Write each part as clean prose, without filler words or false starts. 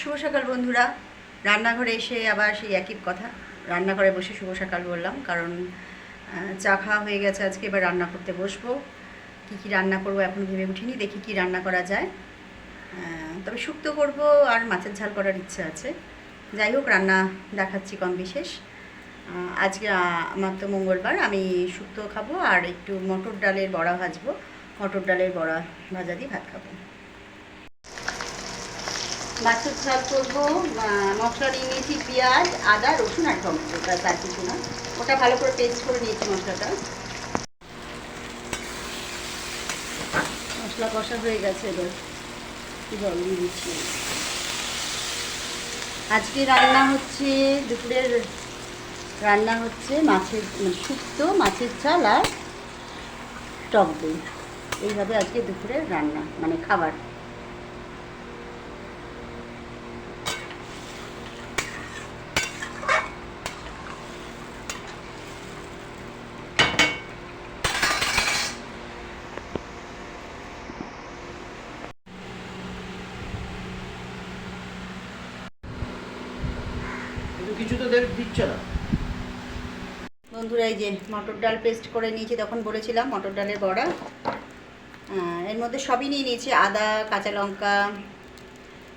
শুভ সকাল বন্ধুরা। রান্নাঘরে এসে আবার সেই একই কথা, রান্নাঘরে বসে শুভ সকাল বললাম কারণ চা খাওয়া হয়ে গেছে। আজকে এবার রান্না করতে বসবো। কী রান্না করবো এখন ভেবে উঠিনি, দেখি কি রান্না করা যায়। তবে শুক্তো করব আর মাছের ঝাল করার ইচ্ছা আছে। যাই হোক, রান্না দেখাচ্ছি কম বিশেষ। আজকে আমার তো মঙ্গলবার, আমি শুক্তো খাবো আর একটু মটর ডালের বড়া ভাজবো। মটর ডালের বড়া ভাজা দিয়ে ভাত খাবো। মাছের ঝাল করবো। মশলা নিয়ে নিয়েছি পেঁয়াজ, আদা, রসুন আর টমেটো, ব্যাস আর কিছু না। ওটা ভালো করে পেস্ট করে নিয়েছি মশলাটা। মশলা কষা হয়ে গেছে, এবার জল দিয়ে দিচ্ছি। আজকে রান্না হচ্ছে, দুপুরের রান্না হচ্ছে মাছের শুক্তো, মাছের ঝাল আর টক দই। এইভাবে আজকে দুপুরের রান্না, মানে খাবার। কিছু তো দিচ্ছে না বন্ধুরা, এই যে মটর ডাল পেস্ট করে নিয়েছি, তখন বলেছিলাম মটর ডালের বড়া। এর মধ্যে সবই নিয়ে নিয়েছি, আদা, কাঁচা লঙ্কা,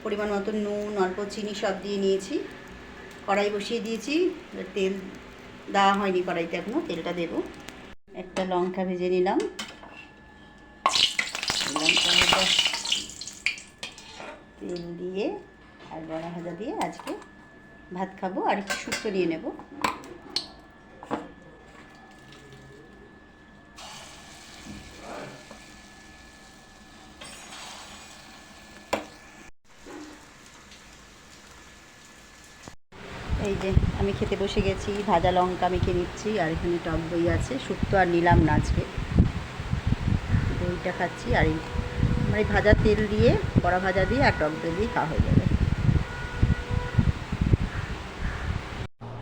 পরিমাণ মতো নুন, অল্প চিনি সব দিয়ে নিয়েছি। কড়াই বসিয়ে দিয়েছি, তেল দেওয়া হয়নি কড়াইতে এখনও, তেলটা দেবো। একটা লঙ্কা ভেজে নিলাম। লঙ্কা ভাজা তেল দিয়ে আর বড়া ভাজা দিয়ে আজকে ভাত খাবো, আর একটু শুক্তো নিয়ে নেব। এই যে আমি খেতে বসে গেছি, ভাজা লঙ্কা মেখে নিচ্ছি, আর এখানে টক দই আছে। শুক্তো আর নিলাম না আজকে, দইটা খাচ্ছি। আর এই আমার এই ভাজা তেল দিয়ে, বড়া ভাজা দিয়ে আর টক দই দিয়ে খাওয়া হয়ে যাবে।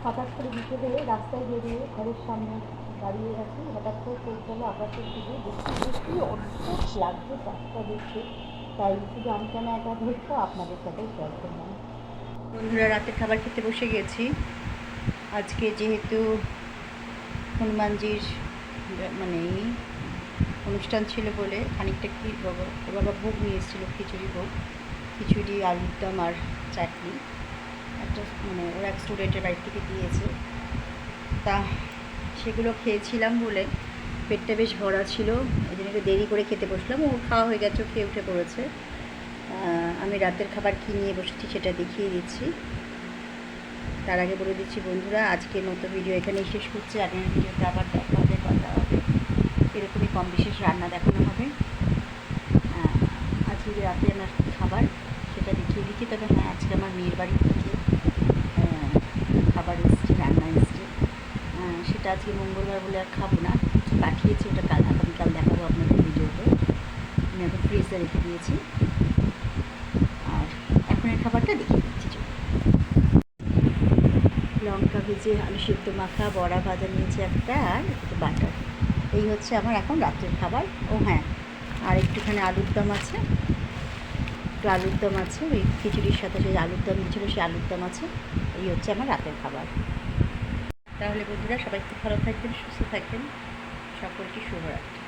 হঠাৎ করে বিকেলে রাস্তায় বেরিয়ে ঘরের সামনে দাঁড়িয়ে আছি, হঠাৎ করে চোখ গেল আকাশের দিকে। দেখছি অদ্ভুত লাগছে চাষটা দেখতে, তাই শুধু আমি কেন একা ধরতো আপনাদের সাথেই শেয়ার করলাম। বন্ধুরা, রাতের খাবার খেতে বসে গেছি। আজকে যেহেতু হনুমানজির মানে অনুষ্ঠান ছিল বলে খানিকটা বাবা ভোগ নিয়ে এসেছিলো, খিচুড়ি ভোগ। খিচুড়ি, আলুর দম আর চাটনি। একটা মানে ওরা এক স্টুডেন্টের বাড়ি থেকে দিয়েছে, তা সেগুলো খেয়েছিলাম বলে পেটটা বেশ ভরা ছিল। এই জন্য একটু দেরি করে খেতে বসলাম। ও খাওয়া হয়ে গেছে, খেয়ে উঠে পড়েছে। আমি রাতের খাবার কী নিয়ে বসেছি সেটা দেখিয়ে দিচ্ছি। তার আগে বলে দিচ্ছি বন্ধুরা, আজকে নতুন ভিডিও এখানেই শেষ করছি। আগের ভিডিওতে আবার দেখা হবে, কথা হবে, এরকমই কম বিশেষ রান্না দেখানো হবে। আজকে রাতে আমার খাবার সেটা দেখিয়ে দিচ্ছি। তবে হ্যাঁ, আজকে আমার মেয়ের বাড়ি থেকে খাবার এসছে, রান্না এসছে। সেটা আজকে মঙ্গলবার বলে আর খাবো না, কিছু পাঠিয়েছি, ওটা আগামীকাল দেখাবো আপনাদের ভিডিওতে। আমি এখন ফ্রিজে রেখে দিয়েছি। আর এখনের খাবারটা দেখিয়ে দিচ্ছি। লঙ্কা ভেজে আলু সিদ্ধ মাখা, বড়া ভাজা নিয়েছি একটা, আর একটু বাটার। এই হচ্ছে আমার এখন রাত্রের খাবার। ও হ্যাঁ, আর একটুখানি আলুর দম আছে, একটু আলুর দম আছে, ওই খিচুড়ির সাথে যে আলুর দম দিয়েছিলো সেই আলুর দম আছে। এই হচ্ছে আমার রাতের খাবার। তাহলে বন্ধুরা, সবাই খুব ভালো থাকবেন, সুস্থ থাকবেন, সকলকে শুভরাত্রি।